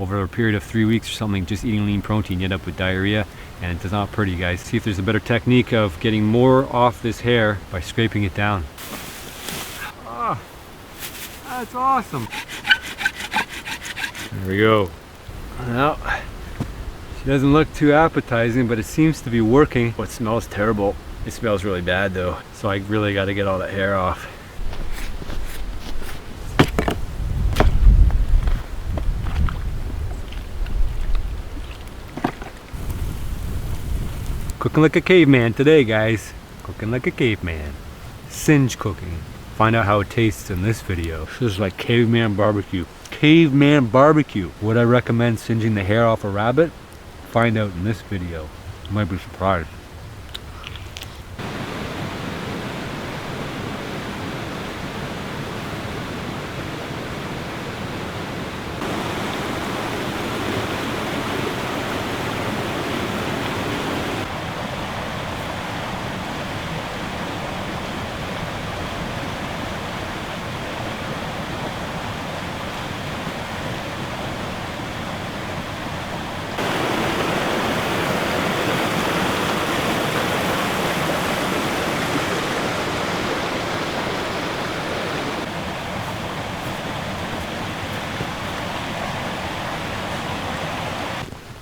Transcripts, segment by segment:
over a period of 3 weeks or something, just eating lean protein, you end up with diarrhea, and it's not pretty, guys. See if there's a better technique of getting more off this hair by scraping it down. Ah, that's awesome. There we go. Well, she doesn't look too appetizing, but it seems to be working. Oh, it smells terrible. It smells really bad though, so I really got to get all that hair off. Cooking like a caveman today, guys. Cooking like a caveman. Singe cooking. Find out how it tastes in this video. This is like caveman barbecue. Caveman barbecue. Would I recommend singeing the hair off a rabbit? Find out in this video. You might be surprised.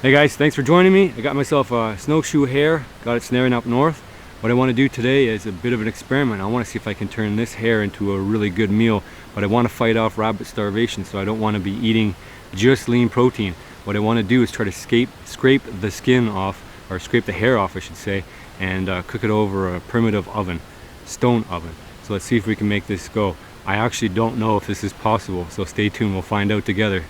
Hey guys, thanks for joining me. I got myself a snowshoe hare, got it snaring up north. What I want to do today is a bit of an experiment. I want to see if I can turn this hare into a really good meal, but I want to fight off rabbit starvation, so I don't want to be eating just lean protein. What I want to do is try to scrape the skin off, or scrape the hair off I should say, and cook it over a primitive oven, stone oven. So let's see if we can make this go. I actually don't know if this is possible, so stay tuned, we'll find out together.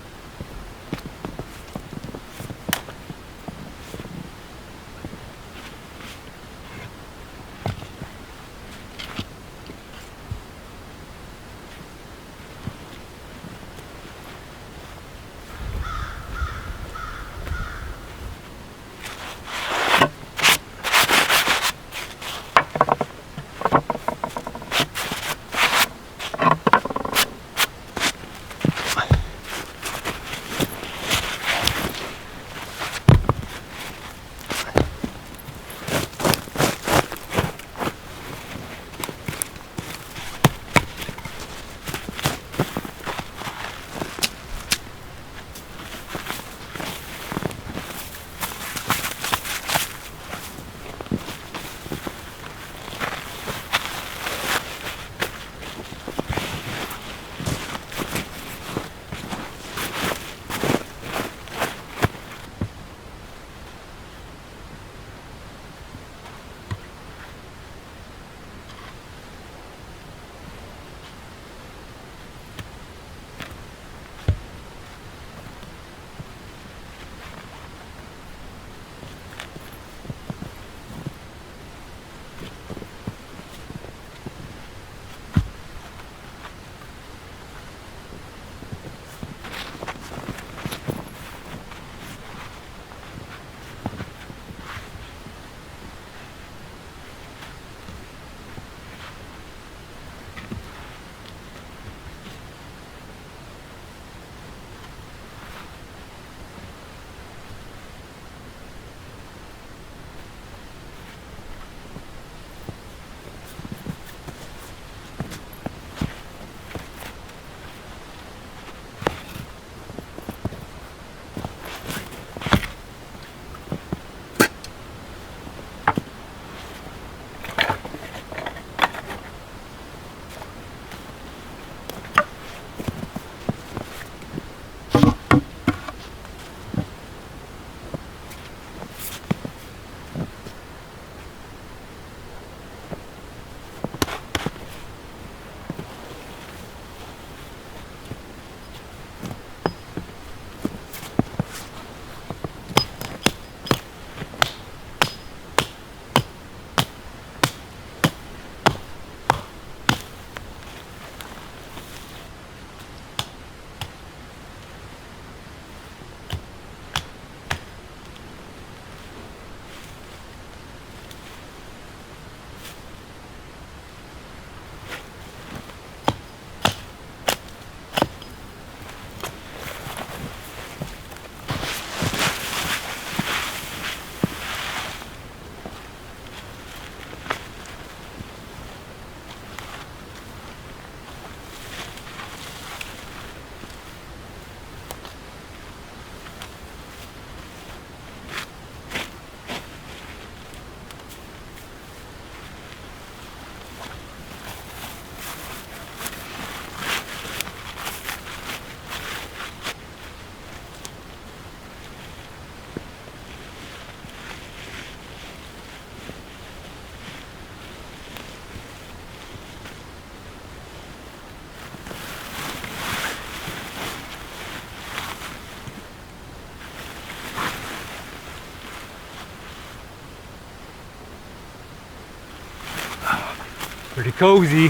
Pretty cozy.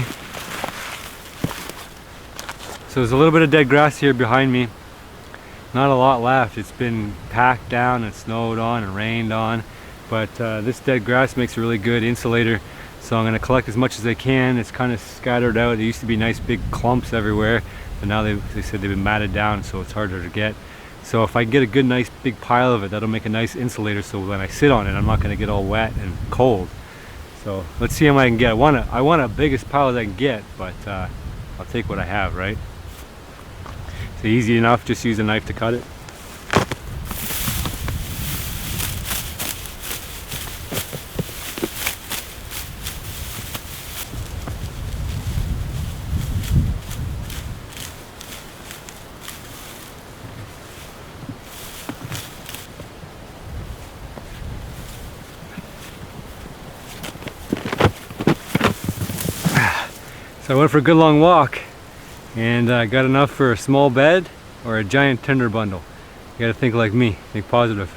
So there's a little bit of dead grass here behind me. Not a lot left. It's been packed down and snowed on and rained on. But this dead grass makes a really good insulator. So I'm going to collect as much as I can. It's kind of scattered out. There used to be nice big clumps everywhere. But now they said they've been matted down, so it's harder to get. So if I get a good nice big pile of it, that'll make a nice insulator, so when I sit on it, I'm not going to get all wet and cold. So let's see how much I can get. I want a biggest pile as I can get, but I'll take what I have, right? So easy enough, just use a knife to cut it. So I went for a good long walk and got enough for a small bed or a giant tinder bundle. You gotta think like me, think positive.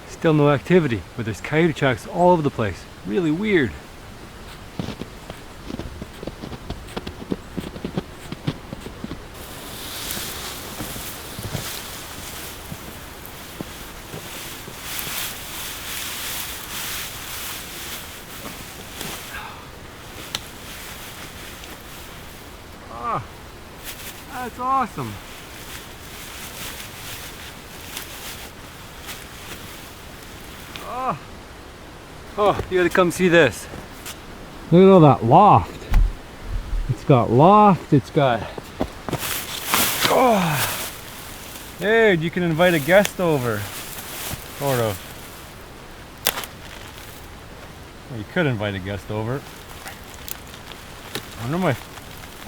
Still no activity, but there's coyote tracks all over the place. Really weird. That's awesome. Oh, you gotta come see this. Look at all that loft. It's got loft, it's got... Oh, dude, you can invite a guest over. Sort of. Well, you could invite a guest over. I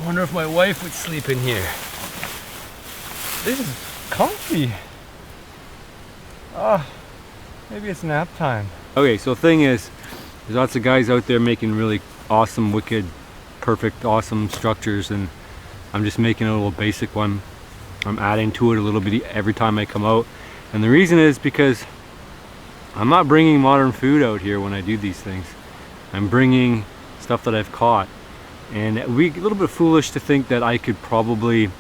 wonder if my wife would sleep in here. This is comfy. Oh, maybe it's nap time. Okay, so the thing is, there's lots of guys out there making really awesome, wicked, perfect, awesome structures, and I'm just making a little basic one. I'm adding to it a little bit every time I come out. And the reason is because I'm not bringing modern food out here when I do these things. I'm bringing stuff that I've caught. And it would be a little bit foolish to think that I could probably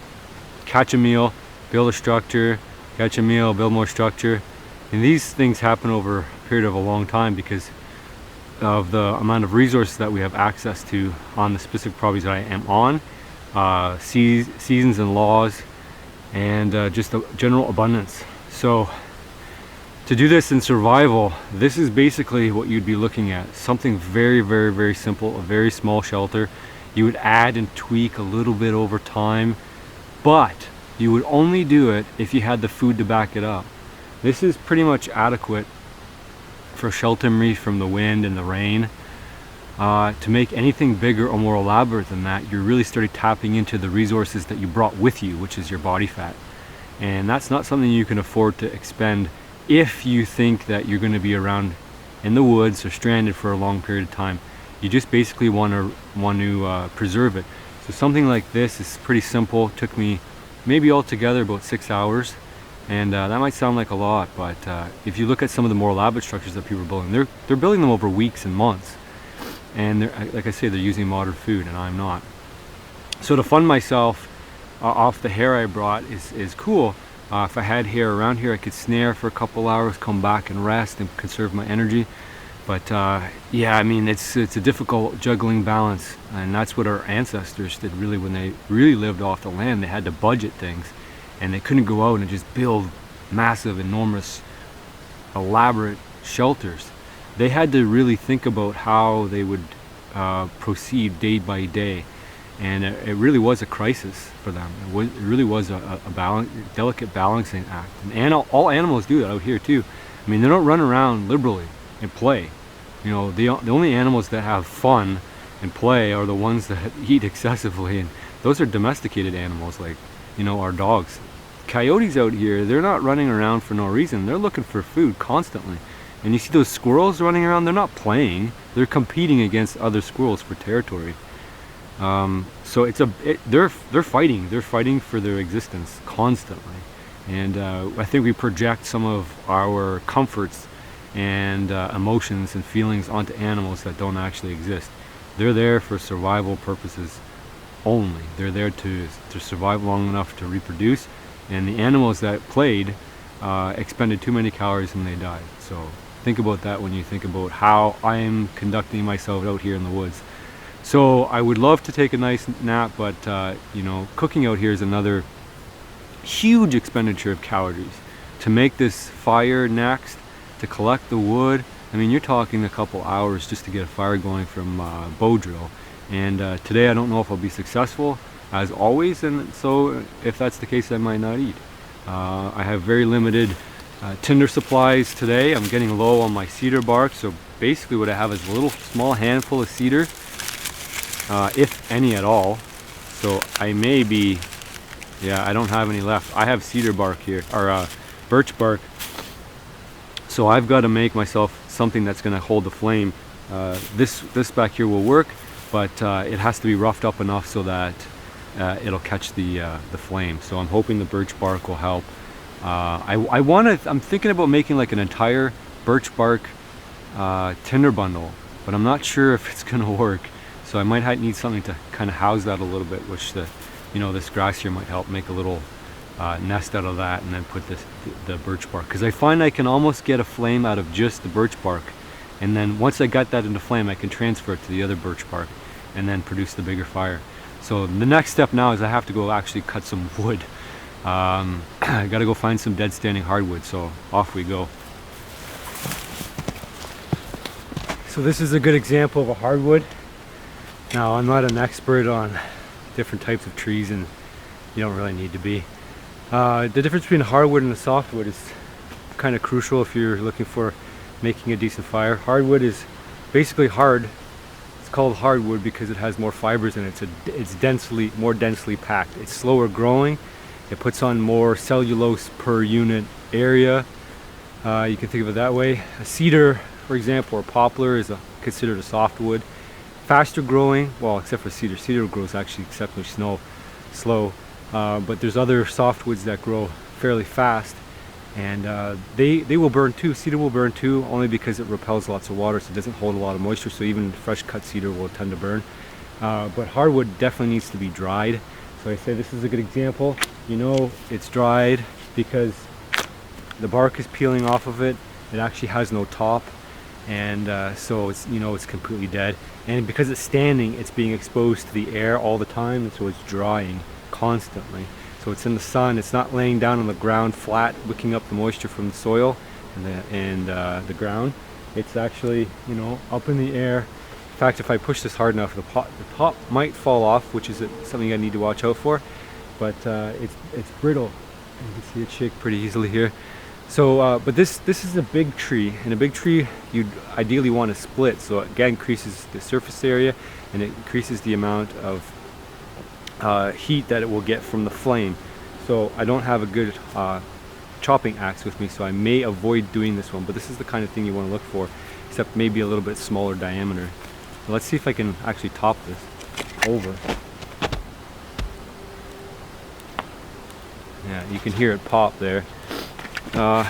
catch a meal, build a structure, catch a meal, build more structure. And these things happen over a period of a long time because of the amount of resources that we have access to on the specific properties that I am on, seasons and laws, and just a general abundance. So to do this in survival, this is basically what you'd be looking at. Something very, very, very simple, a very small shelter. You would add and tweak a little bit over time, but you would only do it if you had the food to back it up. This is pretty much adequate for sheltering me from the wind and the rain. To make anything bigger or more elaborate than that, you're really starting tapping into the resources that you brought with you, which is your body fat. And that's not something you can afford to expend if you think that you're going to be around in the woods or stranded for a long period of time. You just basically want to preserve it. So something like this is pretty simple. It took me maybe altogether about 6 hours. And that might sound like a lot, but if you look at some of the more elaborate structures that people are building, they're building them over weeks and months. And like I say, they're using modern food, and I'm not. So to fund myself off the hare I brought is cool. If I had hare around here, I could snare for a couple hours, come back and rest and conserve my energy. But yeah, I mean, it's a difficult juggling balance, and that's what our ancestors did really when they really lived off the land. They had to budget things. And they couldn't go out and just build massive, enormous, elaborate shelters. They had to really think about how they would proceed day by day. And it really was a crisis for them. It really was a delicate balancing act. And all animals do that out here too. I mean, they don't run around liberally and play. You know, the only animals that have fun and play are the ones that eat excessively. And those are domesticated animals, like, you know, our dogs. Coyotes out here, they're not running around for no reason. They're looking for food constantly. And you see those squirrels running around, they're not playing, they're competing against other squirrels for territory. So they're fighting for their existence constantly. And I think we project some of our comforts and emotions and feelings onto animals that don't actually exist. They're there for survival purposes only. They're there to survive long enough to reproduce, and the animals that played expended too many calories and they died. So think about that when you think about how I am conducting myself out here in the woods. So I would love to take a nice nap, but you know, cooking out here is another huge expenditure of calories. To make this fire next, to collect the wood, I mean, you're talking a couple hours just to get a fire going from bow drill. And today I don't know if I'll be successful, as always, and so if that's the case, I might not eat. I have very limited tinder supplies today. I'm getting low on my cedar bark, so basically what I have is a little small handful of cedar, if any at all. So I may be, yeah, I don't have any left. I have cedar bark here, or birch bark. So I've got to make myself something that's going to hold the flame. This back here will work, but it has to be roughed up enough so that it'll catch the flame. So I'm hoping the birch bark will help. I'm thinking about making like an entire birch bark tinder bundle, but I'm not sure if it's going to work. So I might need something to kind of house that a little bit, which this grass here might help make a little nest out of that, and then put the birch bark, because I find I can almost get a flame out of just the birch bark, and then once I got that into flame, I can transfer it to the other birch bark and then produce the bigger fire. So the next step now is I have to go actually cut some wood. I gotta go find some dead standing hardwood, so off we go. So this is a good example of a hardwood. Now, I'm not an expert on different types of trees, and you don't really need to be. The difference between hardwood and the softwood is kind of crucial if you're looking for making a decent fire. Hardwood is basically hard. It's called hardwood because it has more fibers in it. It's more densely packed. It's slower growing. It puts on more cellulose per unit area. You can think of it that way. A cedar, for example, or poplar is considered a softwood. Faster growing, well, except for cedar. Cedar grows actually exceptionally slow. But there's other softwoods that grow fairly fast, and they will burn too. Cedar will burn too, only because it repels lots of water, so it doesn't hold a lot of moisture, so even fresh cut cedar will tend to burn. But hardwood definitely needs to be dried. So I say this is a good example. You know it's dried because the bark is peeling off of it. It actually has no top, and so it's completely dead. And because it's standing, it's being exposed to the air all the time, and so it's drying constantly. So it's in the sun, it's not laying down on the ground flat, wicking up the moisture from the soil and the ground. It's actually, up in the air. In fact, if I push this hard enough, the top might fall off, which is something I need to watch out for. But it's brittle. You can see it shake pretty easily here. So, but this is a big tree, and a big tree you'd ideally want to split, so it again increases the surface area and it increases the amount of heat that it will get from the flame. So I don't have a good chopping axe with me, so I may avoid doing this one, but this is the kind of thing you want to look for, except maybe a little bit smaller diameter. So let's see if I can actually top this over. Yeah, you can hear it pop there. I'm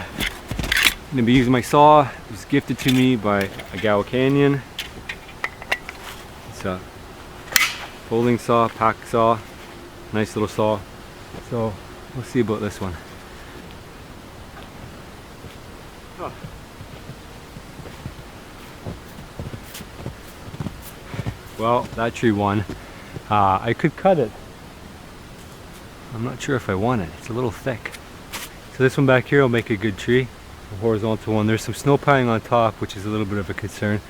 going to be using my saw. It was gifted to me by Agawa Canyon. It's a folding saw, pack saw, nice little saw. So we'll see about this one. Oh. Well, that tree won. I could cut it. I'm not sure if I want it. It's a little thick. So this one back here will make a good tree, a horizontal one. There's some snow piling on top, which is a little bit of a concern,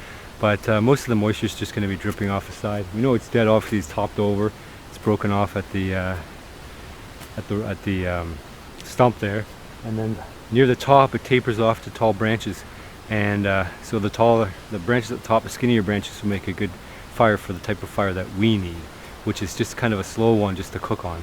but most of the moisture is just going to be dripping off the side. We know it's dead. Obviously, it's topped over. It's broken off at the stump there, and then near the top it tapers off to tall branches, and so the branches at the top, the skinnier branches, will make a good fire for the type of fire that we need, which is just kind of a slow one just to cook on.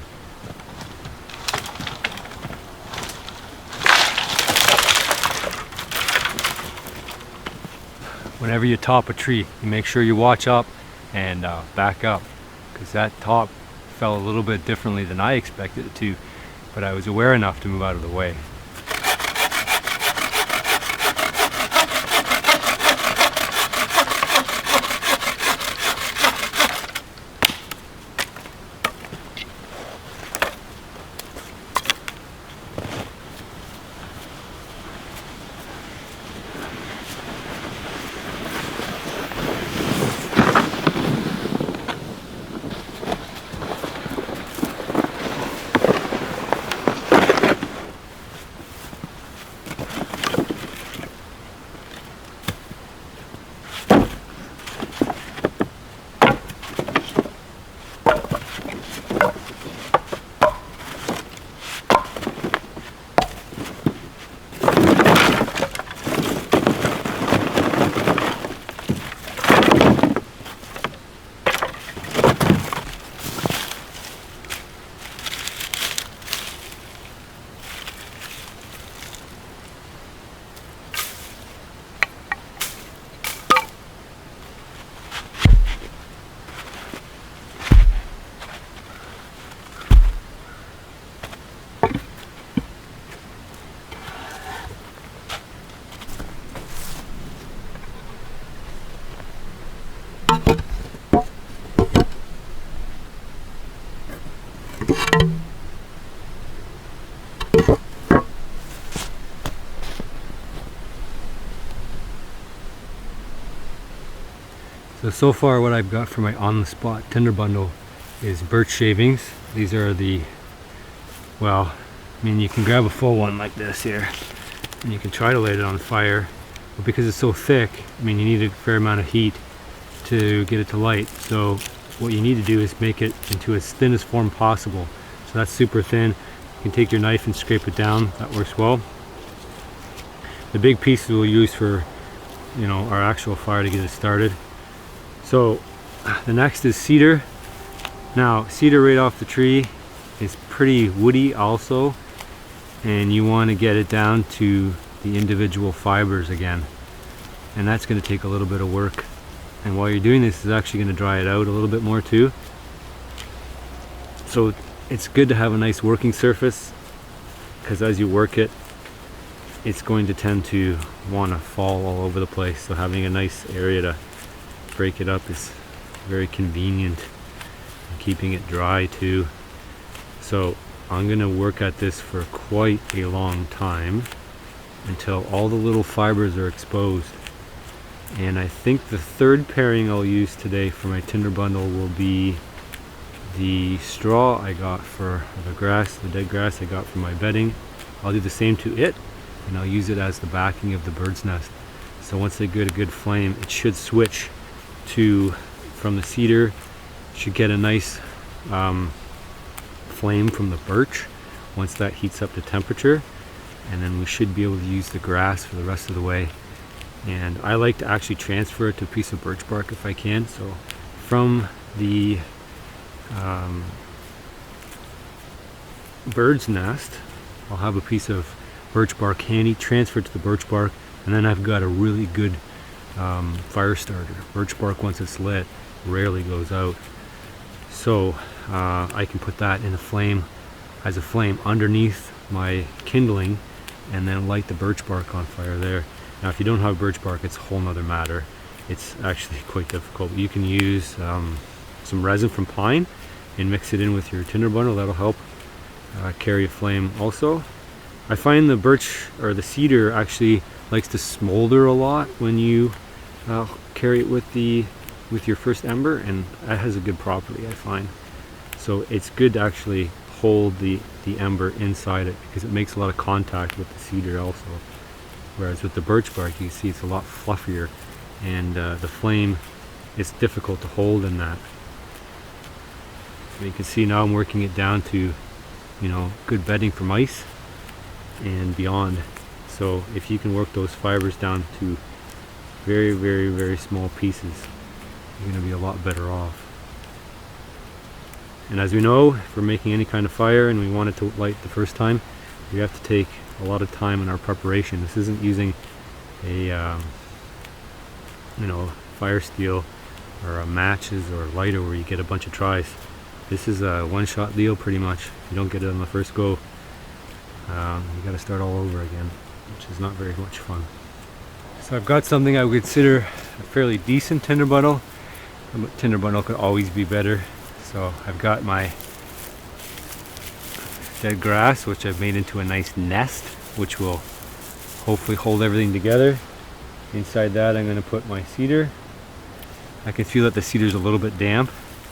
whenever you top a tree, you make sure you watch up and back up, because that top fell a little bit differently than I expected it to, but I was aware enough to move out of the way. So far what I've got for my on-the-spot tinder bundle is birch shavings. These are the, well, I mean, you can grab a full one like this here and you can try to light it on fire, but because it's so thick, I mean, you need a fair amount of heat to get it to light. So what you need to do is make it into as thin as form possible. So that's super thin. You can take your knife and scrape it down. That works well. The big pieces we'll use for, you know, our actual fire to get it started. So the next is cedar. Now cedar right off the tree is pretty woody also, and you want to get it down to the individual fibers again, and that's going to take a little bit of work. And while you're doing this, is actually going to dry it out a little bit more too. So it's good to have a nice working surface, because as you work it, it's going to tend to want to fall all over the place. So having a nice area to break it up is very convenient, and keeping it dry too. So I'm going to work at this for quite a long time until all the little fibers are exposed. And I think the third pairing I'll use today for my tinder bundle will be the straw I got for the grass, the dead grass I got for my bedding. I'll do the same to it, and I'll use it as the backing of the bird's nest. So once they get a good flame, it should switch to, from the cedar, should get a nice flame from the birch once that heats up to temperature, and then we should be able to use the grass for the rest of the way. And I like to actually transfer it to a piece of birch bark if I can. So from the bird's nest, I'll have a piece of birch bark handy, transfer it to the birch bark, and then I've got a really good fire starter. Birch bark, once it's lit, rarely goes out. So I can put that in a flame, as a flame underneath my kindling, and then light the birch bark on fire there. Now if you don't have birch bark, it's a whole nother matter. It's actually quite difficult. You can use some resin from pine and mix it in with your tinder bundle. That'll help carry a flame also. I find the birch or the cedar actually likes to smolder a lot when you carry it with your first ember, and that has a good property, I find. So it's good to actually hold the ember inside it, because it makes a lot of contact with the cedar also. Whereas with the birch bark, you see it's a lot fluffier, and the flame is difficult to hold in that. You can see now I'm working it down to, you know, good bedding for mice and beyond. So if you can work those fibers down to very, very, very small pieces, you're going to be a lot better off. And as we know, if we're making any kind of fire and we want it to light the first time, we have to take a lot of time in our preparation. This isn't using a you know, fire steel or matches or lighter where you get a bunch of tries. This is a one-shot deal pretty much. If you don't get it on the first go, you got to start all over again, which is not very much fun. So I've got something I would consider a fairly decent tinder bundle. A tinder bundle could always be better. So I've got my dead grass, which I've made into a nice nest, which will hopefully hold everything together. Inside that I'm going to put my cedar. I can feel that the cedar is a little bit damp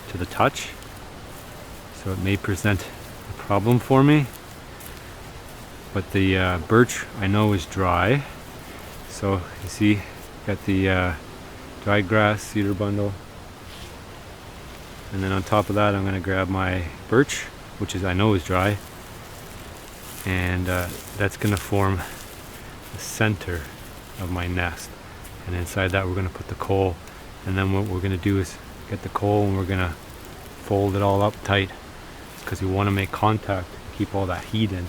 to the touch, so it may present a problem for me. But the birch I know is dry. So you see, got the dried grass cedar bundle. And then on top of that I'm going to grab my birch, which is I know is dry. And that's going to form the center of my nest. And inside that we're going to put the coal. And then what we're going to do is get the coal and we're going to fold it all up tight, because we want to make contact, keep all that heat in.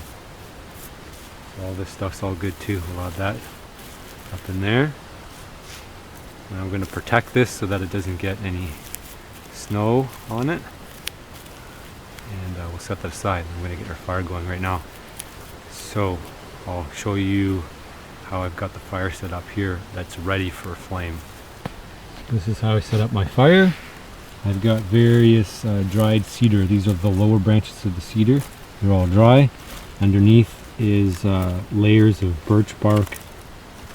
So all this stuff's all good too. We'll add that up in there. And I'm going to protect this so that it doesn't get any snow on it. And we'll set that aside. I'm going to get our fire going right now. So I'll show you how I've got the fire set up here that's ready for a flame. This is how I set up my fire. I've got various dried cedar. These are the lower branches of the cedar. They're all dry. Underneath is layers of birch bark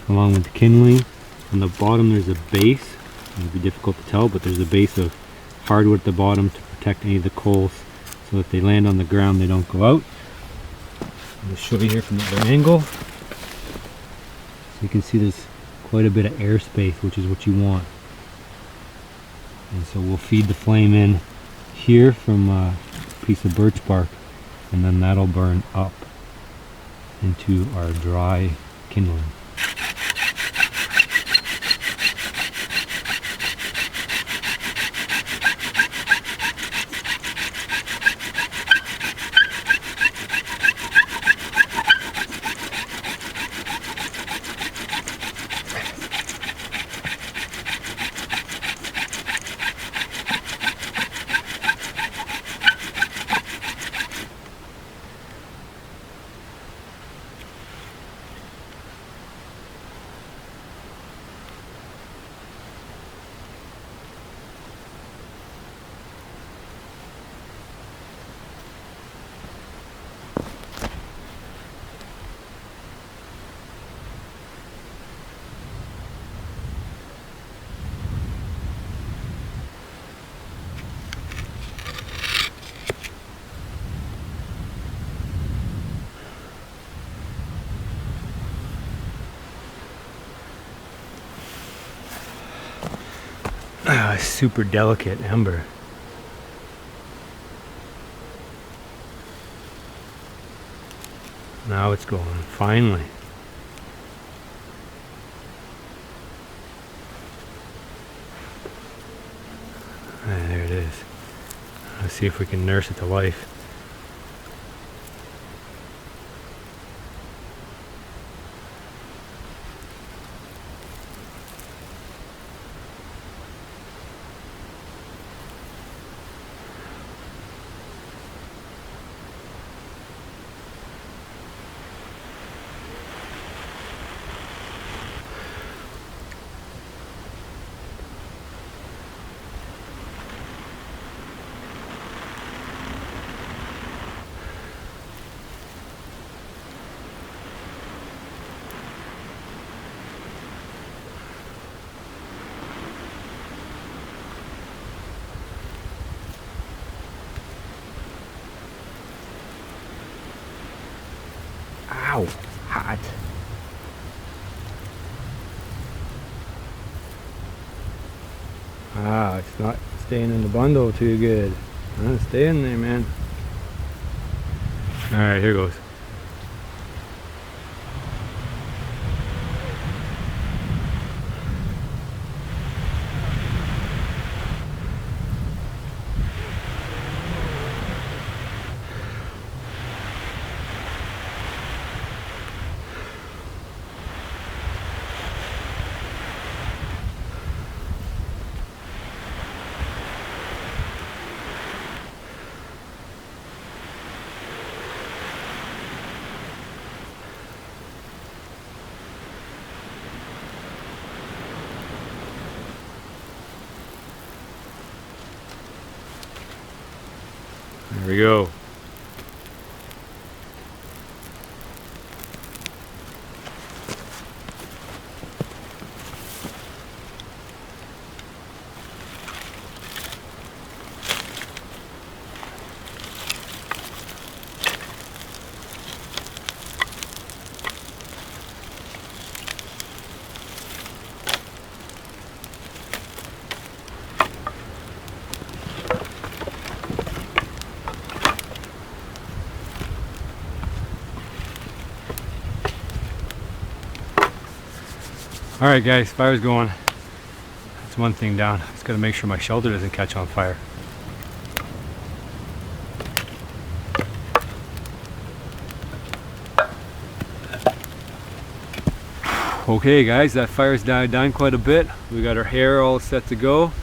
along with the kindling. On the bottom there's a base. It would be difficult to tell, but there's a base of hardwood at the bottom to protect any of the coals, so if they land on the ground they don't go out. I'll show you here from the other angle. So you can see there's quite a bit of airspace, which is what you want. And so we'll feed the flame in here from a piece of birch bark, and then that'll burn up into our dry kindling. Super delicate ember. Now it's going, finally. There it is. Let's see if we can nurse it to life. Ow, hot. Ah, it's not staying in the bundle too good. Stay in there, man. Alright, here goes. we go. Alright guys, fire's going. That's one thing down. Just gotta make sure my shelter doesn't catch on fire. Okay guys, that fire's died down quite a bit. We got our hare all set to go.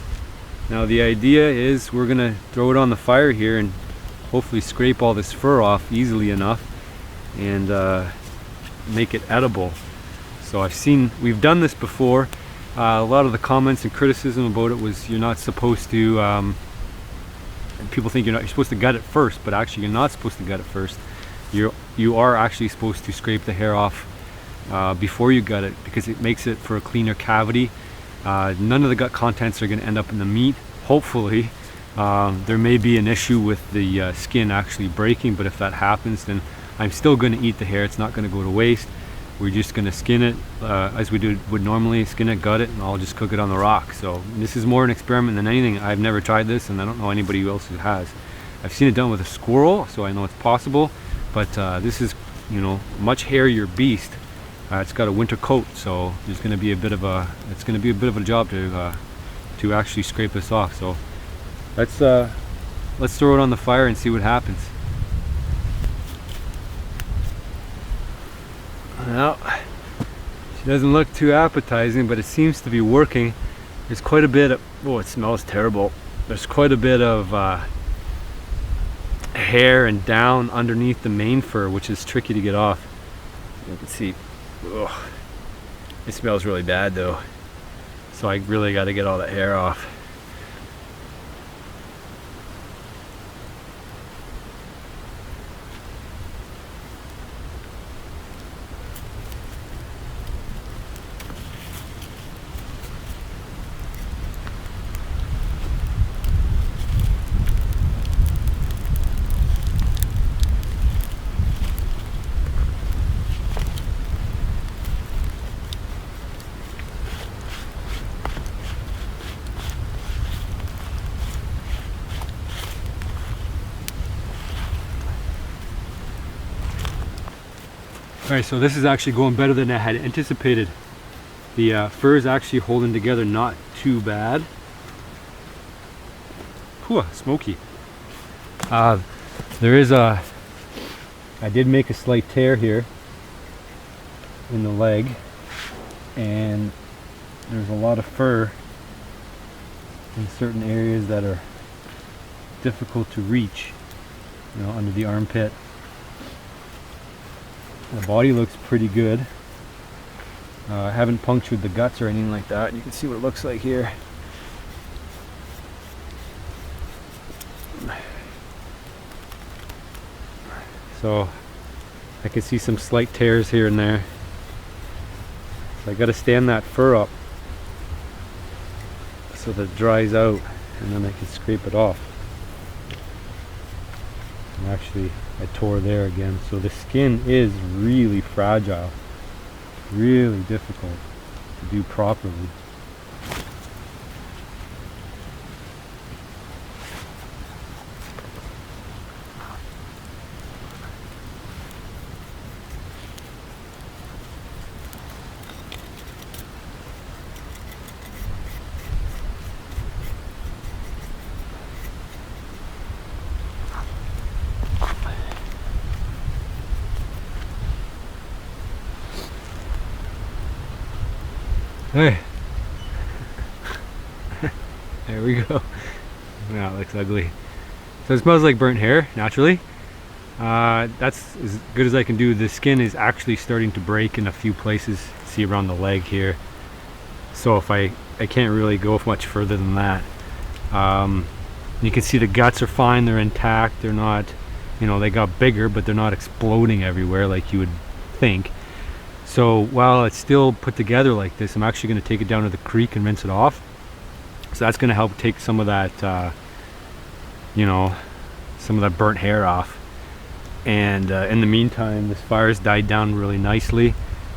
Now the idea is we're gonna throw it on the fire here and hopefully scrape all this fur off easily enough and make it edible. So we've done this before. A lot of the comments and criticism about it was you're not supposed to, people think you're supposed to gut it first, but actually you're not supposed to gut it first. You are actually supposed to scrape the hair off before you gut it, because it makes it for a cleaner cavity. None of the gut contents are going to end up in the meat, hopefully. There may be an issue with the skin actually breaking, but if that happens, then I'm still going to eat the hair. It's not going to go to waste. We're just going to skin it as we would normally, skin it, gut it, and I'll just cook it on the rock. So this is more an experiment than anything. I've never tried this, and I don't know anybody else who has. I've seen it done with a squirrel, so I know it's possible, but this is, you know, much hairier beast. It's got a winter coat, so there's going to be a bit of a job to actually scrape this off. So let's throw it on the fire and see what happens. Well, she doesn't look too appetizing, but it seems to be working. There's quite a bit of, oh, it smells terrible. There's quite a bit of hair and down underneath the main fur, which is tricky to get off. You can see, ugh, it smells really bad though. So I really got to get all the hair off. Alright, so this is actually going better than I had anticipated. The fur is actually holding together not too bad. Whew, smoky. I did make a slight tear here in the leg, and there's a lot of fur in certain areas that are difficult to reach, you know, under the armpit. The body looks pretty good. I haven't punctured the guts or anything like that. You can see what it looks like here. So I can see some slight tears here and there. So I got to stand that fur up so that it dries out, and then I can scrape it off. And actually, I tore there again. So the skin is really fragile, really difficult to do properly. Hey. There we go. Now it looks ugly. So it smells like burnt hair, naturally. That's as good as I can do. The skin is actually starting to break in a few places. See around the leg here. So if I can't really go much further than that. You can see the guts are fine, they're intact, they're not, you know, they got bigger, but they're not exploding everywhere like you would think. So while it's still put together like this, I'm actually going to take it down to the creek and rinse it off. So that's going to help take some of that, you know, some of that burnt hair off. And in the meantime, this fire's died down really nicely.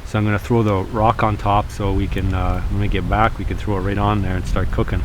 So I'm going to throw the rock on top so we can, when we get back, we can throw it right on there and start cooking.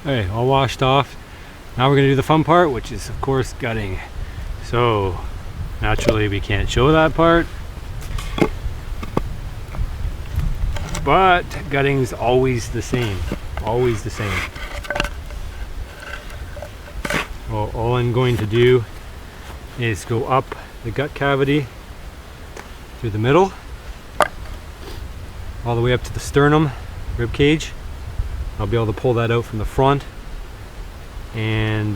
Hey, all washed off. Now we're gonna do the fun part, which is of course gutting. So naturally we can't show that part, but gutting's always the same, always the same. Well, all I'm going to do is go up the gut cavity through the middle, all the way up to the sternum, rib cage. I'll be able to pull that out from the front, and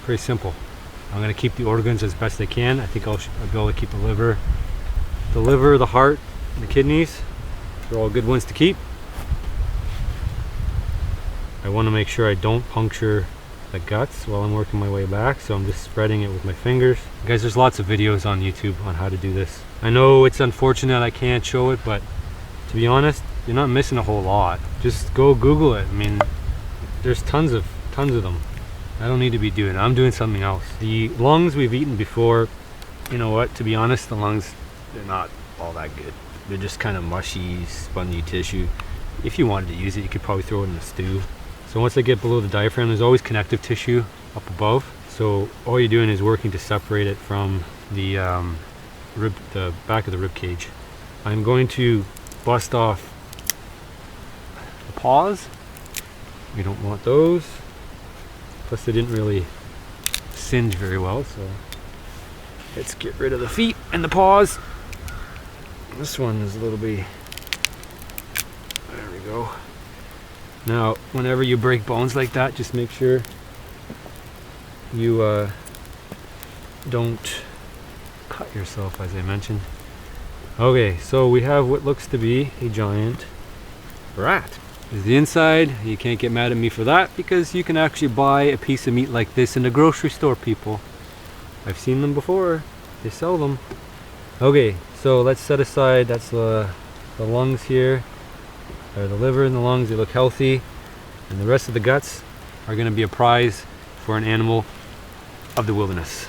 pretty simple. I'm going to keep the organs as best I can. I think I'll be able to keep the liver, the heart, and the kidneys. They're all good ones to keep. I want to make sure I don't puncture the guts while I'm working my way back, so I'm just spreading it with my fingers. Guys, there's lots of videos on YouTube on how to do this. I know it's unfortunate I can't show it, but to be honest, you're not missing a whole lot. Just go Google it. I mean, there's tons of them. I don't need to be doing it. I'm doing something else. The lungs we've eaten before. You know what? To be honest, the lungs, they're not all that good. They're just kind of mushy, spongy tissue. If you wanted to use it, you could probably throw it in a stew. So once I get below the diaphragm, there's always connective tissue up above. So all you're doing is working to separate it from the back of the rib cage. I'm going to bust off the paws. We don't want those. Plus they didn't really singe very well, so let's get rid of the feet and the paws. This one is a little bit, there we go. Now whenever you break bones like that, just make sure you don't cut yourself, as I mentioned. Okay, so we have what looks to be a giant rat. There's the inside. You can't get mad at me for that, because you can actually buy a piece of meat like this in the grocery store, people. I've seen them before. They sell them. Okay, so let's set aside, that's the lungs here, or the liver and the lungs. They look healthy, and the rest of the guts are going to be a prize for an animal of the wilderness.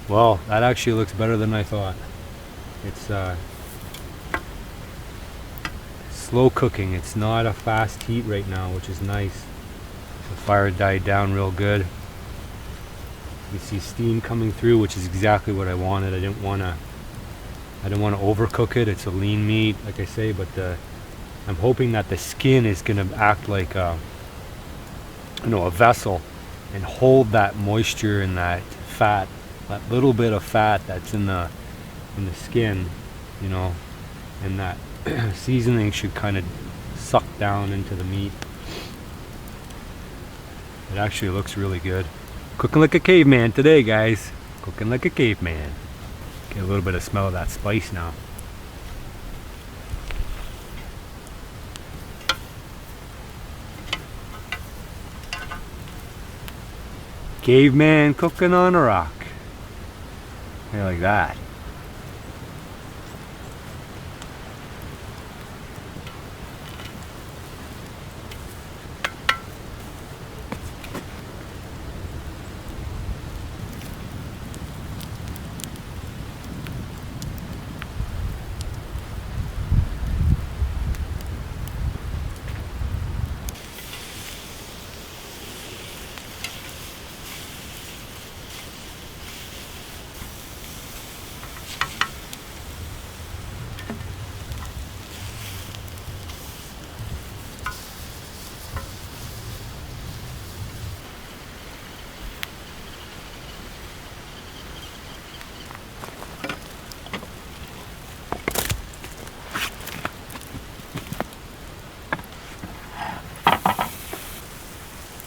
Well, that actually looks better than I thought. It's slow cooking. It's not a fast heat right now, which is nice. The fire died down real good. You see steam coming through, which is exactly what I wanted. I didn't want to overcook it. It's a lean meat, like I say, but I'm hoping that the skin is going to act like a vessel and hold that moisture and that fat, that little bit of fat that's in the skin, you know, and that seasoning should kind of suck down into the meat. It actually looks really good. Cooking like a caveman today, guys. Cooking like a caveman. Get a little bit of smell of that spice now. Caveman cooking on a rock. Yeah, like that.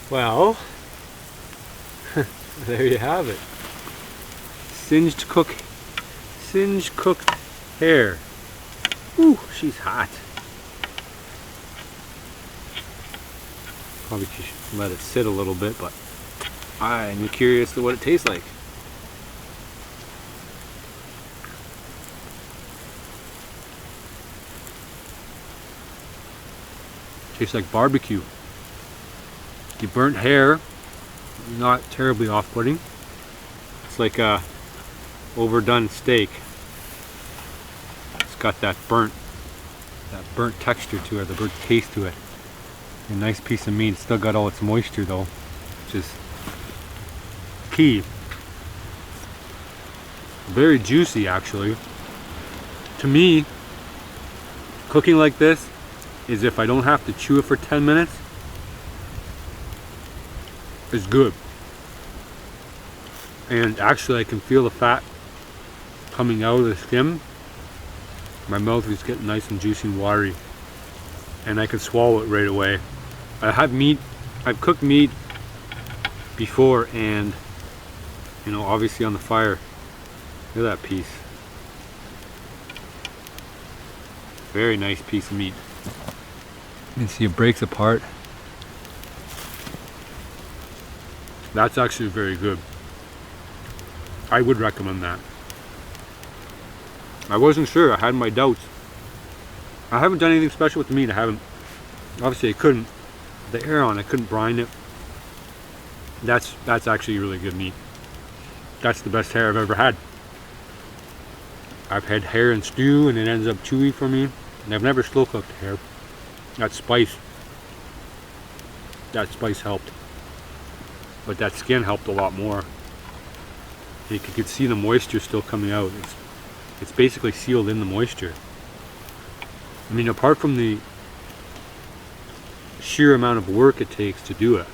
Well, there you have it. Singed cooked hare. Ooh, she's hot. Probably should let it sit a little bit, but I'm curious to what it tastes like. Tastes like barbecue. The burnt hare, not terribly off-putting. It's like a overdone steak. It's got that burnt texture to it, the burnt taste to it. A nice piece of meat. It's still got all its moisture though, which is key. Very juicy actually. To me, cooking like this is if I don't have to chew it for 10 minutes, it's good. And actually I can feel the fat coming out of the skin. My mouth is getting nice and juicy and watery, and I can swallow it right away. I've cooked meat before, and you know, obviously on the fire. Look at that piece. Very nice piece of meat. You can see it breaks apart. That's actually very good. I would recommend that. I wasn't sure, I had my doubts. I haven't done anything special with the meat. Obviously I couldn't. The hair on, I couldn't brine it. That's actually really good meat. That's the best hair I've ever had. I've had hair in stew and it ends up chewy for me. And I've never slow cooked hair. That spice helped. But that skin helped a lot more. You could see the moisture still coming out. It's basically sealed in the moisture. I mean, apart from the sheer amount of work it takes to do it,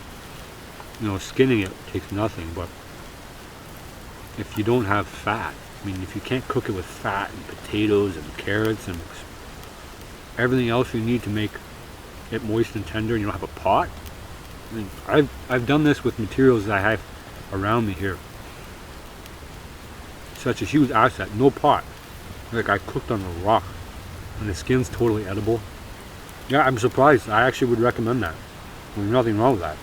you know, skinning it takes nothing. But if you don't have fat, I mean, if you can't cook it with fat and potatoes and carrots and everything else you need to make it moist and tender, and you don't have a pot. I mean, I've done this with materials that I have around me here. Such a huge asset, no pot. Like I cooked on a rock, and the skin's totally edible. Yeah, I'm surprised. I actually would recommend that. There's nothing wrong with that.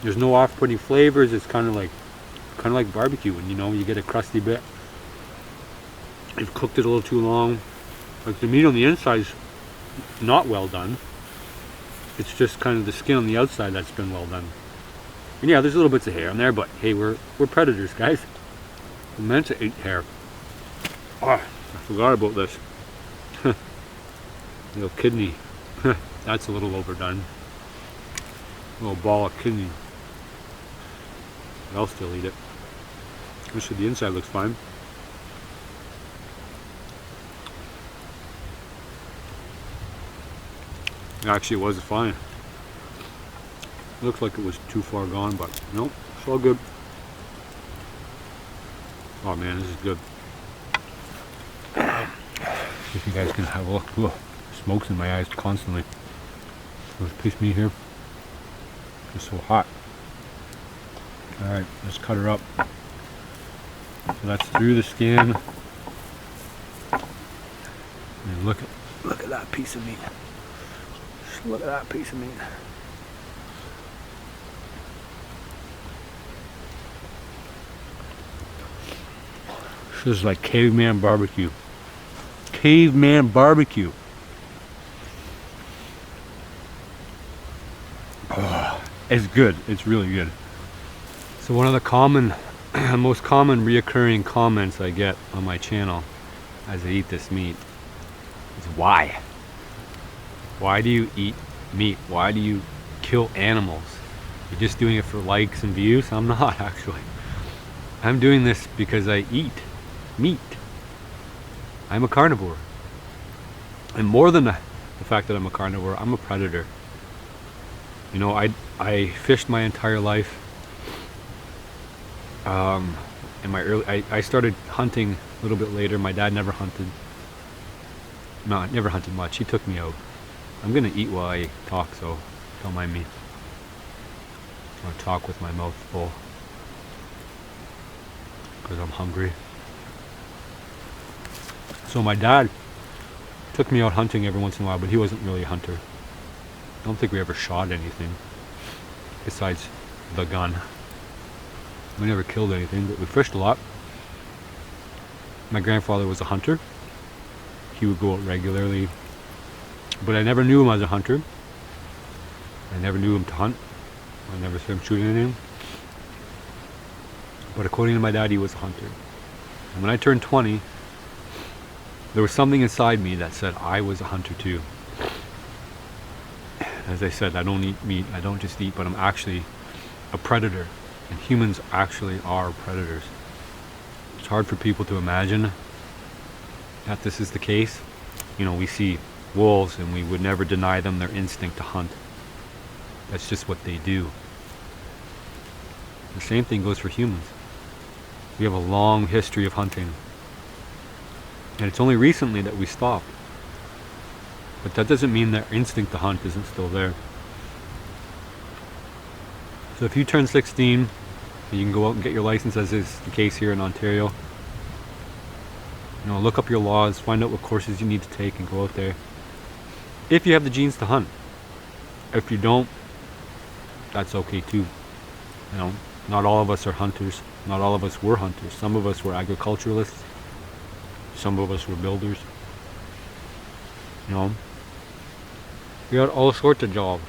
There's no off-putting flavors. It's kind of like barbecue, and you know, you get a crusty bit. You've cooked it a little too long. Like the meat on the inside is not well done. It's just kind of the skin on the outside that's been well done. And yeah, there's little bits of hair on there, but hey, we're predators, guys. I meant to eat hare. Oh, I forgot about this. Little kidney. That's a little overdone. Little ball of kidney. I'll still eat it. Actually, the inside looks fine. Actually, it was fine. Looks like it was too far gone, but nope, it's all good. Oh man, this is good. If you guys can have a look. Whoa, smoke's in my eyes constantly. There's a piece of meat here. It's so hot. Alright, let's cut her up. So that's through the skin. And look at that piece of meat. Just look at that piece of meat. This is like caveman barbecue. Caveman barbecue. Oh, it's good. It's really good. So one of the most common reoccurring comments I get on my channel as I eat this meat is why? Why do you eat meat? Why do you kill animals? You're just doing it for likes and views? I'm not actually. I'm doing this because I eat meat. I'm a carnivore. And more than the fact that I'm a carnivore, I'm a predator. You know, I fished my entire life. In my I started hunting a little bit later. My dad never hunted. No, never hunted much. He took me out. I'm gonna eat while I talk, so don't mind me. I talk with my mouth full because I'm hungry. So my dad took me out hunting every once in a while, but he wasn't really a hunter. I don't think we ever shot anything besides the gun. We never killed anything, but we fished a lot. My grandfather was a hunter. He would go out regularly, but I never knew him as a hunter. I never knew him to hunt. I never saw him shooting anything. But according to my dad, he was a hunter. And when I turned 20, there was something inside me that said I was a hunter too. As I said, I don't eat meat. I don't just eat, but I'm actually a predator. And humans actually are predators. It's hard for people to imagine that this is the case. You know, we see wolves and we would never deny them their instinct to hunt. That's just what they do. The same thing goes for humans. We have a long history of hunting. And it's only recently that we stopped. But that doesn't mean that instinct to hunt isn't still there. So if you turn 16, you can go out and get your license, as is the case here in Ontario. You know, look up your laws, find out what courses you need to take and go out there. If you have the genes to hunt. If you don't, that's okay too. You know, not all of us are hunters. Not all of us were hunters. Some of us were agriculturalists. Some of us were builders. You know, we had all sorts of jobs.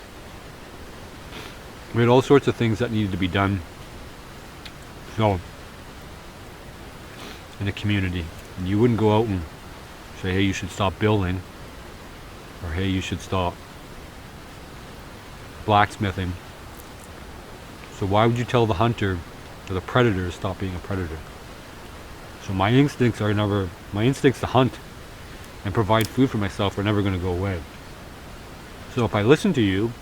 We had all sorts of things that needed to be done. So, in a community, and you wouldn't go out and say, hey, you should stop building, or hey, you should stop blacksmithing. So why would you tell the hunter or the predator to stop being a predator? So my instincts to hunt and provide food for myself are never going to go away. So if I listen to you,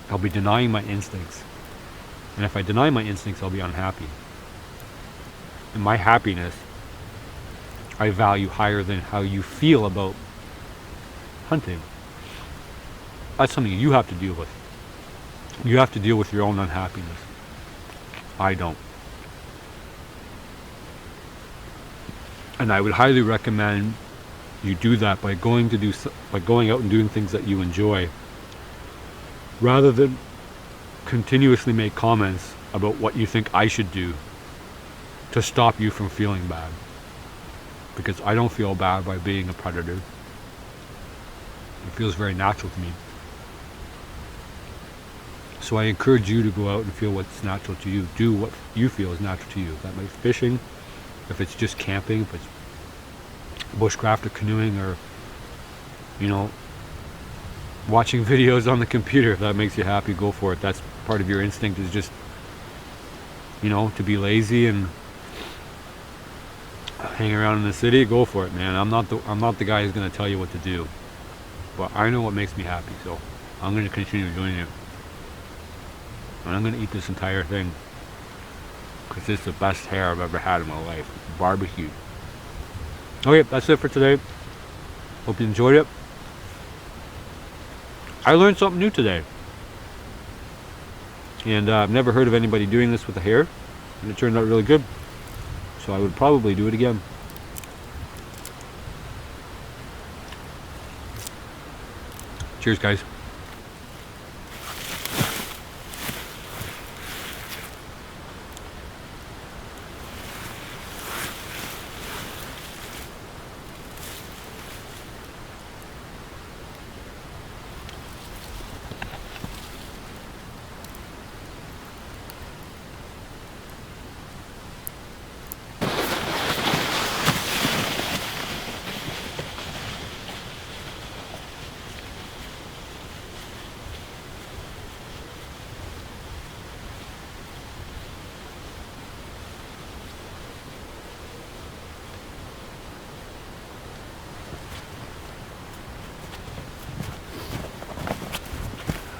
I'll be denying my instincts. And if I deny my instincts, I'll be unhappy. And my happiness, I value higher than how you feel about hunting. That's something you have to deal with. You have to deal with your own unhappiness. I don't. And I would highly recommend you do that by going out and doing things that you enjoy, rather than continuously make comments about what you think I should do to stop you from feeling bad. Because I don't feel bad by being a predator. It feels very natural to me. So I encourage you to go out and feel what's natural to you. Do what you feel is natural to you. That might be fishing, If it's just camping, if it's bushcraft or canoeing, or, you know, watching videos on the computer, if that makes you happy, go for it. That's part of your instinct, is just, you know, to be lazy and hang around in the city. Go for it, man. I'm not the guy who's going to tell you what to do, but I know what makes me happy, so I'm going to continue doing it. And I'm going to eat this entire thing because it's the best hare I've ever had in my life. Barbecue. Okay, that's it for today. Hope you enjoyed it. I learned something new today. And I've never heard of anybody doing this with a hare. And it turned out really good. So I would probably do it again. Cheers, guys.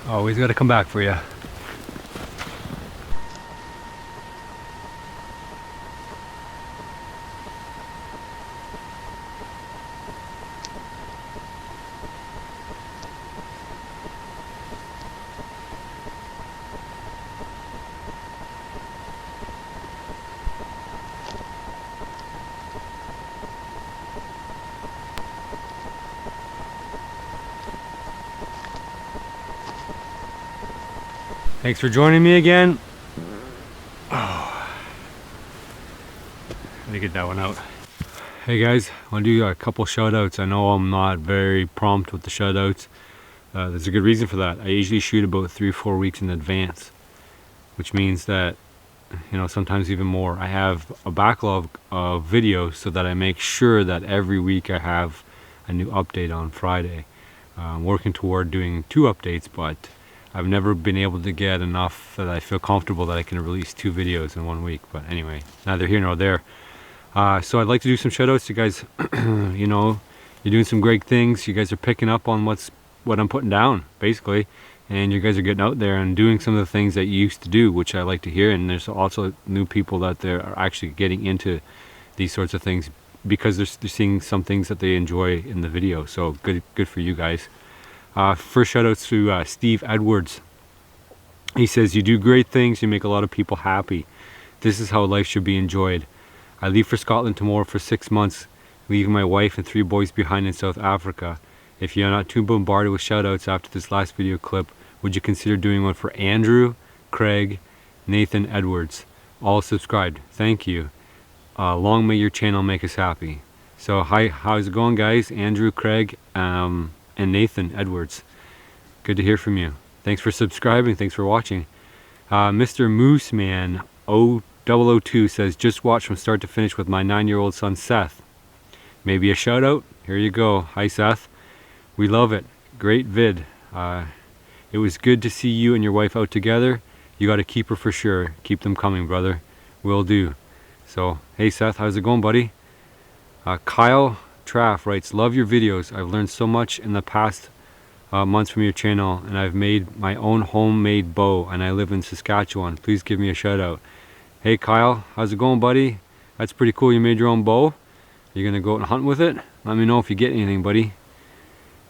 Always got to come back for you. Thanks for joining me again. Oh, let me get that one out. Hey guys, I want to do a couple shout outs. I know I'm not very prompt with the shout outs. There's a good reason for that. I usually shoot about 3 or 4 weeks in advance, which means that, you know, sometimes even more. I have a backlog of videos so that I make sure that every week I have a new update on Friday. I'm working toward doing 2 updates, but I've never been able to get enough that I feel comfortable that I can release 2 videos in 1 week. But anyway, neither here nor there. So I'd like to do some shout outs to you guys. You know, you're doing some great things. You guys are picking up on what I'm putting down, basically. And you guys are getting out there and doing some of the things that you used to do, which I like to hear. And there's also new people that are actually getting into these sorts of things because they're seeing some things that they enjoy in the video. So good for you guys. First shout outs to Steve Edwards. He says, you do great things, you make a lot of people happy. This is how life should be enjoyed. I leave for Scotland tomorrow for 6 months, leaving my wife and 3 boys behind in South Africa. If you're not too bombarded with shout outs after this last video clip, would you consider doing one for Andrew, Craig, Nathan Edwards? All subscribed. Thank you. Long may your channel make us happy. So hi, how's it going, guys? Andrew, Craig, and Nathan Edwards. Good to hear from you. Thanks for subscribing. Thanks for watching. Mr. Mooseman 002 says, just watch from start to finish with my 9-year-old son Seth. Maybe a shout out? Here you go. Hi Seth. We love it. Great vid. It was good to see you and your wife out together. You got to keep her for sure. Keep them coming, brother. Will do. So, hey Seth, how's it going, buddy? Kyle Traff writes, love your videos. I've learned so much in the past months from your channel, and I've made my own homemade bow, and I live in Saskatchewan. Please give me a shout out. Hey Kyle, how's it going, buddy? That's pretty cool. You made your own bow. You're gonna go out and hunt with it? Let me know if you get anything, buddy.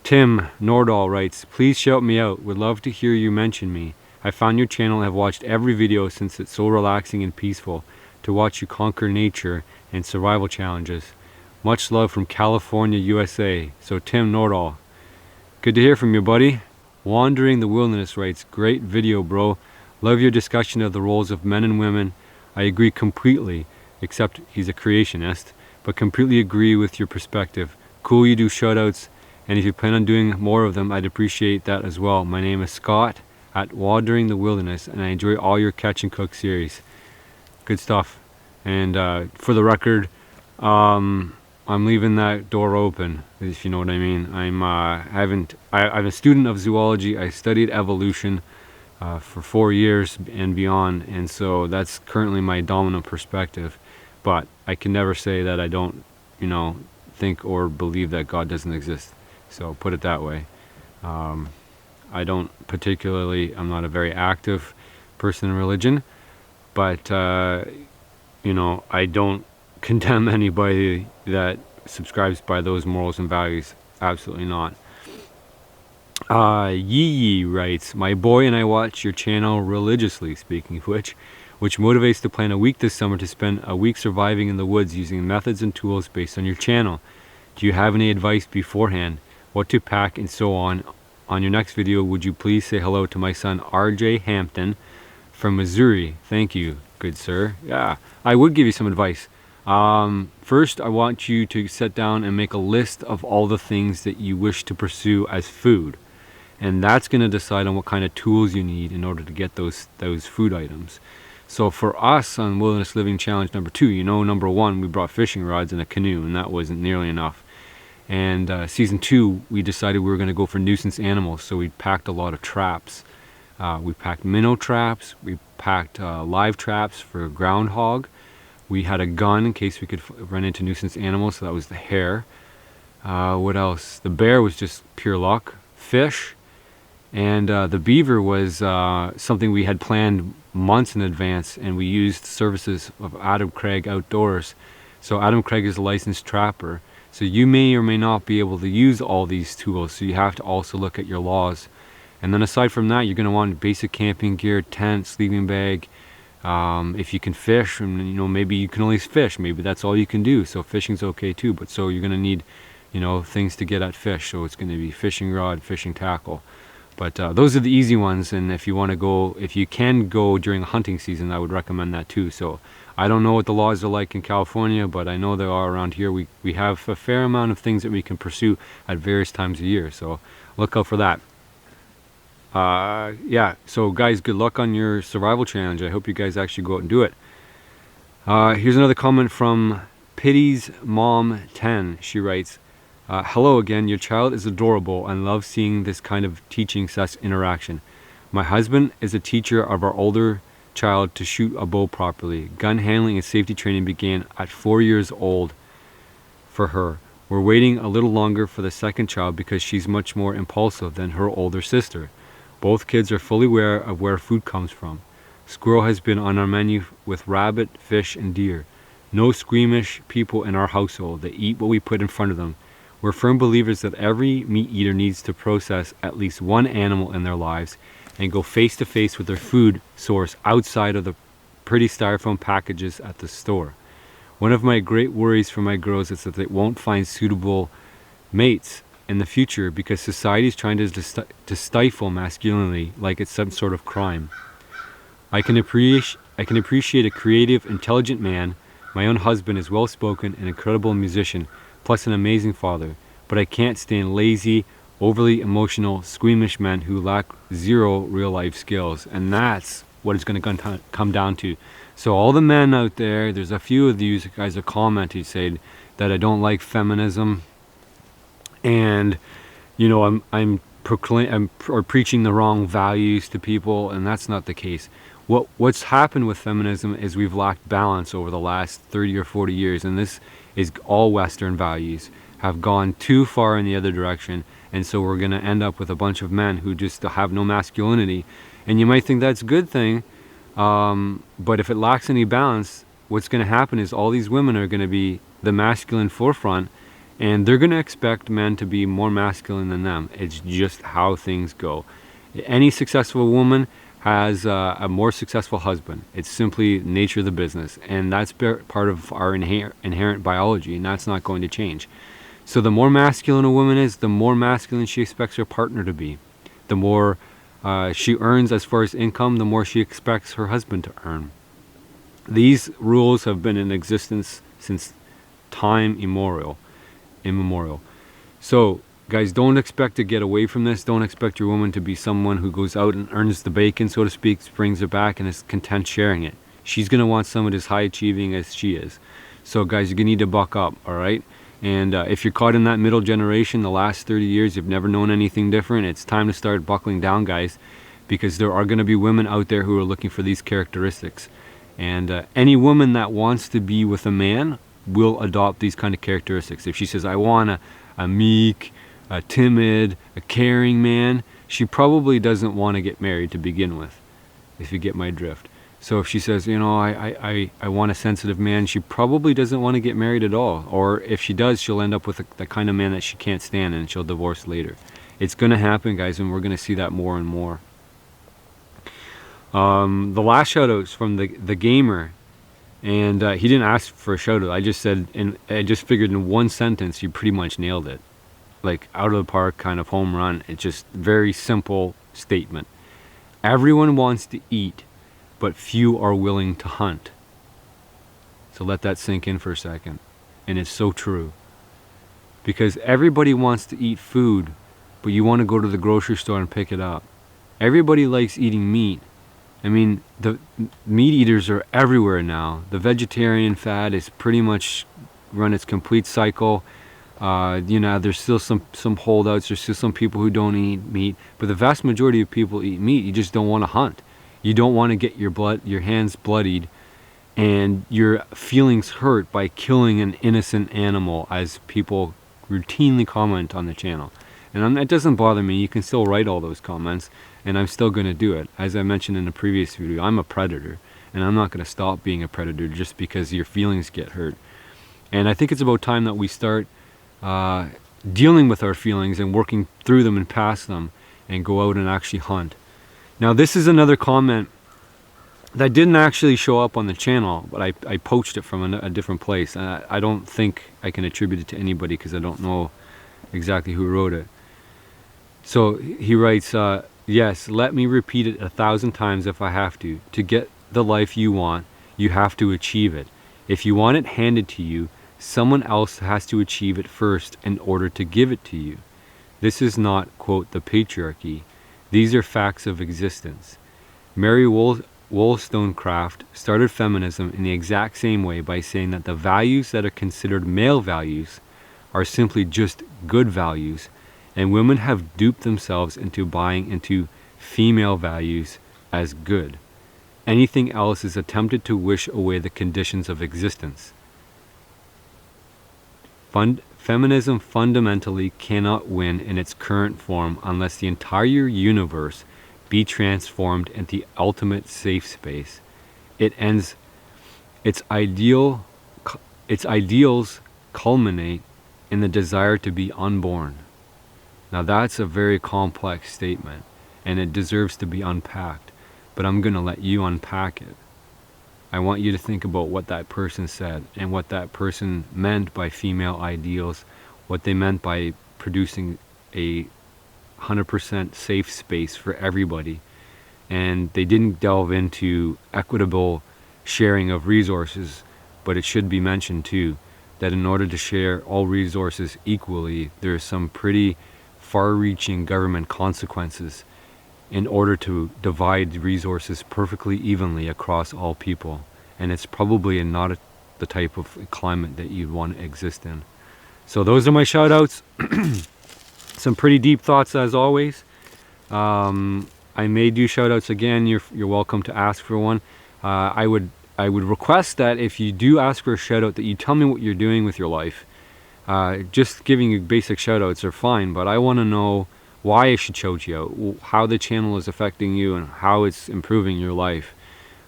Tim Nordahl writes, please shout me out. Would love to hear you mention me. I found your channel and have watched every video since it's so relaxing and peaceful to watch you conquer nature and survival challenges. Much love from California, USA. So Tim Nordahl, good to hear from you, buddy. Wandering the Wilderness writes, great video, bro. Love your discussion of the roles of men and women. I agree completely, except he's a creationist, but completely agree with your perspective. Cool you do shoutouts, and if you plan on doing more of them, I'd appreciate that as well. My name is Scott at Wandering the Wilderness, and I enjoy all your Catch and Cook series. Good stuff. And for the record, I'm leaving that door open, if you know what I mean. I'm a student of zoology. I studied evolution for 4 years and beyond, and so that's currently my dominant perspective. But I can never say that I don't, think or believe that God doesn't exist. So put it that way. I don't particularly, I'm not a very active person in religion, but I don't condemn anybody that subscribes by those morals and values. Absolutely not. Yee writes, my boy and I watch your channel religiously, speaking of which motivates to plan a week this summer to spend a week surviving in the woods using methods and tools based on your channel. Do you have any advice beforehand? What to pack and so on? On your next video, would you please say hello to my son RJ Hampton from Missouri? Thank you, good sir. Yeah, I would give you some advice. First, I want you to sit down and make a list of all the things that you wish to pursue as food. And that's going to decide on what kind of tools you need in order to get those food items. So for us on Wilderness Living Challenge number 2, number 1, we brought fishing rods and a canoe, and that wasn't nearly enough. And season 2, we decided we were going to go for nuisance animals, so we packed a lot of traps. We packed minnow traps, we packed live traps for groundhog. We had a gun in case we could run into nuisance animals, so that was the hare. What else? The bear was just pure luck. Fish. And the beaver was something we had planned months in advance, and we used services of Adam Craig Outdoors. So Adam Craig is a licensed trapper. So you may or may not be able to use all these tools, so you have to also look at your laws. And then aside from that, you're going to want basic camping gear, tent, sleeping bag. If you can fish, and maybe you can only fish, maybe that's all you can do, so fishing's okay too. But so you're going to need things to get at fish, so it's going to be fishing rod, fishing tackle. But those are the easy ones, and if you can go during hunting season, I would recommend that too. So I don't know what the laws are like in California, but I know there are around here. We have a fair amount of things that we can pursue at various times of year, so look out for that. Yeah, so guys, good luck on your survival challenge. I hope you guys actually go out and do it. Here's another comment from Pity's Mom 10. She writes, hello again, your child is adorable and loves seeing this kind of teaching interaction. My husband is a teacher of our older child to shoot a bow properly. Gun handling and safety training began at 4 years old for her. We're waiting a little longer for the second child because she's much more impulsive than her older sister. Both kids are fully aware of where food comes from. Squirrel has been on our menu with rabbit, fish, and deer. No squeamish people in our household. They eat what we put in front of them. We're firm believers that every meat eater needs to process at least one animal in their lives and go face to face with their food source outside of the pretty styrofoam packages at the store. One of my great worries for my girls is that they won't find suitable mates in the future because society is trying to stifle masculinity like it's some sort of crime. I can appreciate a creative, intelligent man. My own husband is well-spoken, an incredible musician, plus an amazing father, but I can't stand lazy, overly emotional, squeamish men who lack zero real-life skills, and that's what it's going to come down to. So all the men out there, there's a few of you guys are commenting saying that I don't like feminism, and I'm preaching the wrong values to people, and that's not the case. What's happened with feminism is we've lacked balance over the last 30 or 40 years, and this is all Western values have gone too far in the other direction, and so we're going to end up with a bunch of men who just have no masculinity. And you might think that's a good thing, but if it lacks any balance, what's going to happen is all these women are going to be the masculine forefront, and they're going to expect men to be more masculine than them. It's just how things go. Any successful woman has a more successful husband. It's simply nature of the business, and that's part of our inherent biology, and that's not going to change. So the more masculine a woman is, the more masculine she expects her partner to be. The more she earns as far as income, the more she expects her husband to earn. These rules have been in existence since time immemorial. So guys, don't expect to get away from this. Don't expect your woman to be someone who goes out and earns the bacon, so to speak, brings it back, and is content sharing it. she's going to want someone as high achieving as she is. So guys, you're going to need to buck up, all right? And if you're caught in that middle generation, the last 30 years, you've never known anything different, it's time to start buckling down, guys, because there are going to be women out there who are looking for these characteristics. And any woman that wants to be with a man will adopt these kind of characteristics. If she says, I want a meek, a timid, a caring man, she probably doesn't want to get married to begin with, if you get my drift. So if she says, you know, I want a sensitive man, she probably doesn't want to get married at all. Or if she does, she'll end up with the kind of man that she can't stand and she'll divorce later. It's going to happen, guys, and we're going to see that more and more. The last shoutouts from the gamer, and he didn't ask for a shoutout. I just said, and I just figured in one sentence you pretty much nailed it, like out of the park kind of home run. It's just very simple statement. Everyone wants to eat, but few are willing to hunt. So let that sink in for a second. And it's so true, because everybody wants to eat food, but you want to go to the grocery store and pick it up. Everybody likes eating meat. I mean, the meat eaters are everywhere now. The vegetarian fad is pretty much run its complete cycle. You know, there's still some holdouts. There's still some people who don't eat meat, but the vast majority of people eat meat. You just don't want to hunt. You don't want to get your hands bloodied and your feelings hurt by killing an innocent animal, as people routinely comment on the channel. And it doesn't bother me. You can still write all those comments, and I'm still going to do it. As I mentioned in the previous video, I'm a predator, and I'm not going to stop being a predator just because your feelings get hurt. And I think it's about time that we start dealing with our feelings and working through them and past them and go out and actually hunt. Now, this is another comment that didn't actually show up on the channel, but I poached it from a different place. I don't think I can attribute it to anybody because I don't know exactly who wrote it. So he writes, yes, let me repeat it 1,000 times if I have to. To get the life you want, you have to achieve it. If you want it handed to you, someone else has to achieve it first in order to give it to you. This is not, quote, the patriarchy. These are facts of existence. Mary Wollstonecraft started feminism in the exact same way by saying that the values that are considered male values are simply just good values, and women have duped themselves into buying into female values as good. Anything else is attempted to wish away the conditions of existence. Feminism fundamentally cannot win in its current form unless the entire universe be transformed into the ultimate safe space. Its ideals culminate in the desire to be unborn. Now that's a very complex statement, and it deserves to be unpacked, but I'm going to let you unpack it. I want you to think about what that person said and what that person meant by female ideals, what they meant by producing a 100% safe space for everybody. And they didn't delve into equitable sharing of resources, but it should be mentioned too that in order to share all resources equally, there are some pretty far-reaching government consequences in order to divide resources perfectly evenly across all people. And it's probably not the type of climate that you'd want to exist in. So those are my shout outs. Some pretty deep thoughts as always. I may do shout outs again. You're welcome to ask for one. I would request that if you do ask for a shout out that you tell me what you're doing with your life. Just giving you basic shout outs are fine, but I want to know why I should shout you out, how the channel is affecting you, and how it's improving your life.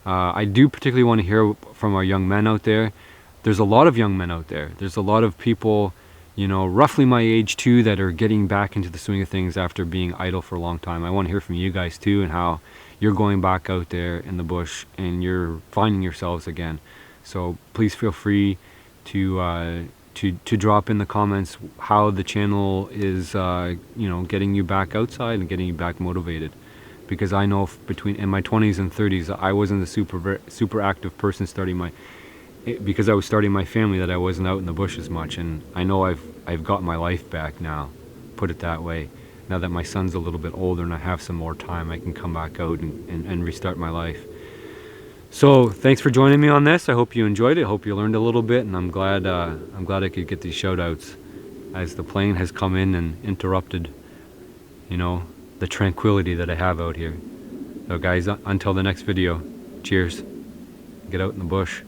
I do particularly want to hear from our young men out there. There's a lot of young men out there. There's a lot of people, you know, roughly my age too, that are getting back into the swing of things after being idle for a long time. I want to hear from you guys too, and how you're going back out there in the bush and you're finding yourselves again. So please feel free to drop in the comments how the channel is, you know, getting you back outside and getting you back motivated. Because I know in my 20s and 30s, I wasn't a super active person because I was starting my family, that I wasn't out in the bush as much. And I know I've got my life back now, put it that way. Now that my son's a little bit older and I have some more time, I can come back out and restart my life. So thanks for joining me on this. I hope you enjoyed it. I hope you learned a little bit, and I'm glad I could get these shout outs as the plane has come in and interrupted, you know, the tranquility that I have out here. So guys, until the next video, cheers. Get out in the bush.